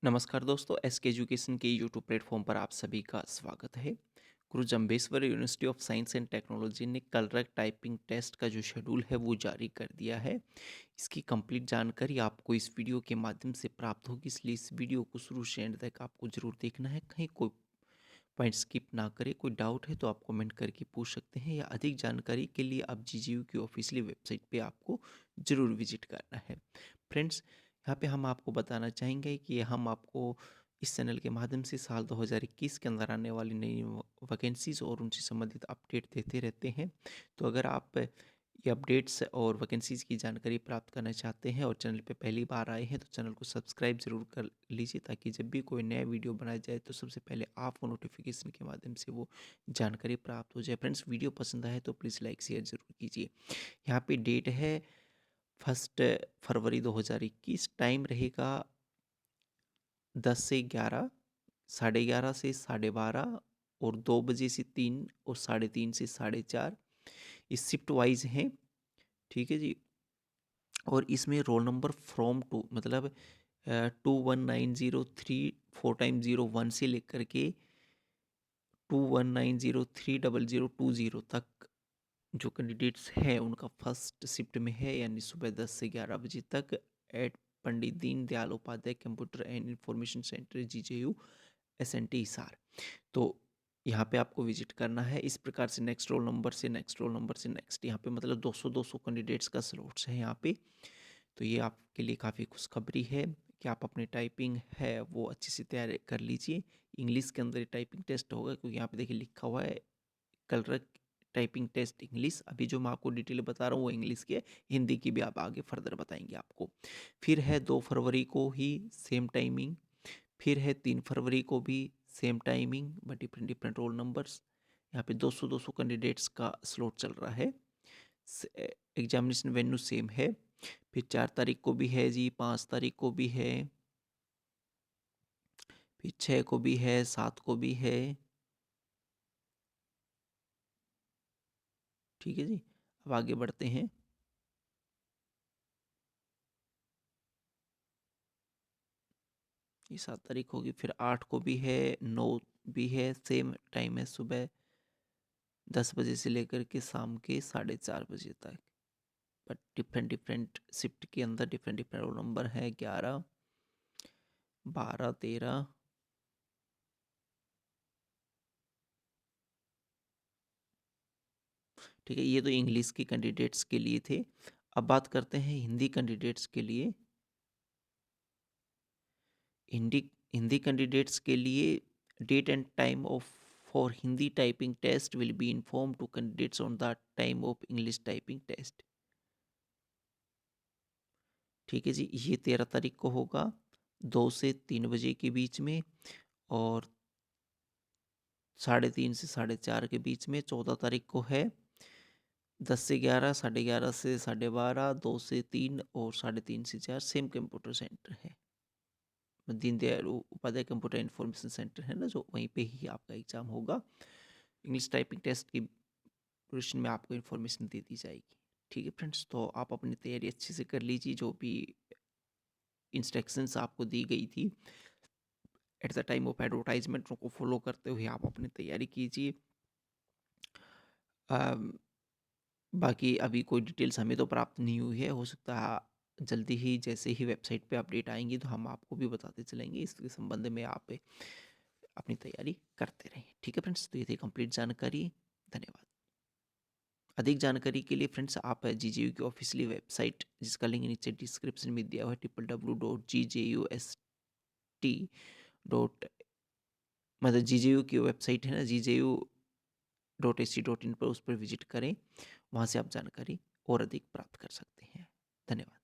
नमस्कार दोस्तों, SK education के यूट्यूब प्लेटफॉर्म पर आप सभी का स्वागत है। गुरु Jambheshwar university of science and technology ने कलरक टाइपिंग टेस्ट का जो शेड्यूल है वो जारी कर दिया है। इसकी कंप्लीट जानकारी आपको इस वीडियो के माध्यम से प्राप्त होगी, इसलिए इस वीडियो को शुरू से एंड तक आपको ज़रूर देखना है। कहीं कोई पॉइंट स्किप ना करें। कोई डाउट है तो आप कमेंट करके पूछ सकते हैं, या अधिक जानकारी के लिए आप जीजीयू की ऑफिशियली वेबसाइट पे आपको ज़रूर विजिट करना है। फ्रेंड्स, यहाँ पे हम आपको बताना चाहेंगे कि हम आपको इस चैनल के माध्यम से साल 2021 के अंदर आने वाली नई वैकेंसीज़ और उनसे संबंधित अपडेट देते रहते हैं। तो अगर आप ये अपडेट्स और वैकेंसीज़ की जानकारी प्राप्त करना चाहते हैं और चैनल पे पहली बार आए हैं तो चैनल को सब्सक्राइब ज़रूर कर लीजिए, ताकि जब भी कोई नया वीडियो बनाया जाए तो सबसे पहले आपको नोटिफिकेशन के माध्यम से वो जानकारी प्राप्त हो जाए। फ्रेंड्स, वीडियो पसंद आए तो प्लीज़ लाइक शेयर ज़रूर कीजिए। यहाँ पे डेट है 1 फरवरी 2021। टाइम रहेगा 10 से 11, 11:30 से 12:30 और 2 बजे से 3 और 3:30 से 4:30। इस शिफ्ट वाइज हैं, ठीक है जी। और इसमें रोल नंबर फ्रॉम टू मतलब 21903 4 टाइम 01 से लेकर के 219030020 तक जो कैंडिडेट्स हैं उनका फर्स्ट शिफ्ट में है, यानी सुबह 10 से 11 बजे तक at Pandit Deendayal Upadhyay computer and information centre GJU SNT Hisar. तो यहाँ पे आपको विजिट करना है। इस प्रकार से नेक्स्ट रोल नंबर से नेक्स्ट रोल नंबर से नेक्स्ट, यहाँ पे मतलब 200 कैंडिडेट्स का स्लॉट्स है यहाँ पे। तो ये आपके लिए काफ़ी खुशखबरी है कि आप अपनी टाइपिंग है वो अच्छे से तैयार कर लीजिए। इंग्लिश के अंदर टाइपिंग टेस्ट होगा, क्योंकि यहाँ पे देखिए लिखा हुआ है कलरक टाइपिंग टेस्ट इंग्लिश। अभी जो मैं आपको डिटेल बता रहा हूँ वो इंग्लिश की है, हिंदी की भी आप आगे फर्दर बताएंगे आपको। फिर है 2 फरवरी को ही सेम टाइमिंग। फिर है 3 फरवरी को भी same timing, but different different roll numbers. यहाँ पे 200 कैंडिडेट्स का स्लॉट चल रहा है। एग्जामिनेशन वेन्यू सेम है। फिर 4 तारीख को भी है जी, 5 तारीख को भी है, फिर 6 को भी है, 7 को भी है। ठीक है जी, अब आगे बढ़ते हैं। ये 7 तारीख होगी। फिर 8 को भी है, 9 भी है, सेम टाइम है, सुबह 10 बजे से लेकर के शाम के 4:30 बजे तक। बट डिफरेंट डिफरेंट शिफ्ट के अंदर डिफरेंट डिफरेंट रोल नंबर है, 11, 12, 13। ठीक है, ये तो इंग्लिश के कैंडिडेट्स के लिए थे। अब बात करते हैं हिंदी कैंडिडेट्स के लिए। हिंदी हिंदी कैंडिडेट्स के लिए date and time of for Hindi typing test will be inform to candidates on the time of English typing test. ठीक है जी, ये 13 तारीख को होगा 2 से 3 बजे के बीच में, और 3:30 से 4:30 के बीच में। 14 तारीख को है 10 से 11, 11:30 से 12:30, 2 से 3 और 3:30 से 4। सेम कंप्यूटर सेंटर है, Deendayal Upadhyay computer information centre है ना, जो वहीं पे ही आपका एग्जाम होगा। इंग्लिश टाइपिंग टेस्ट की क्वेश्चन में आपको इन्फॉर्मेशन दे दी जाएगी। ठीक है फ्रेंड्स, तो आप अपनी तैयारी अच्छे से कर लीजिए। जो भी इंस्ट्रक्शंस आपको दी गई थी at the time of advertisement को फॉलो करते हुए आप अपनी तैयारी कीजिए। अम, बाकी अभी कोई डिटेल्स हमें तो प्राप्त नहीं हुई है, हो सकता है जल्दी ही जैसे ही वेबसाइट पे अपडेट आएंगी तो हम आपको भी बताते चलेंगे। इसके संबंध में आप अपनी तैयारी करते रहें। ठीक है फ्रेंड्स, तो ये थी कंप्लीट जानकारी। धन्यवाद। अधिक जानकारी के लिए फ्रेंड्स आप जीजेयू की ऑफिशियली वेबसाइट, जिसका लिंक नीचे डिस्क्रिप्शन में दिया हुआ है, www.gjust मतलब जीजेयू की वेबसाइट है ना, gju.ac.in पर, उस पर विजिट करें। वहाँ से आप जानकारी और अधिक प्राप्त कर सकते हैं। धन्यवाद।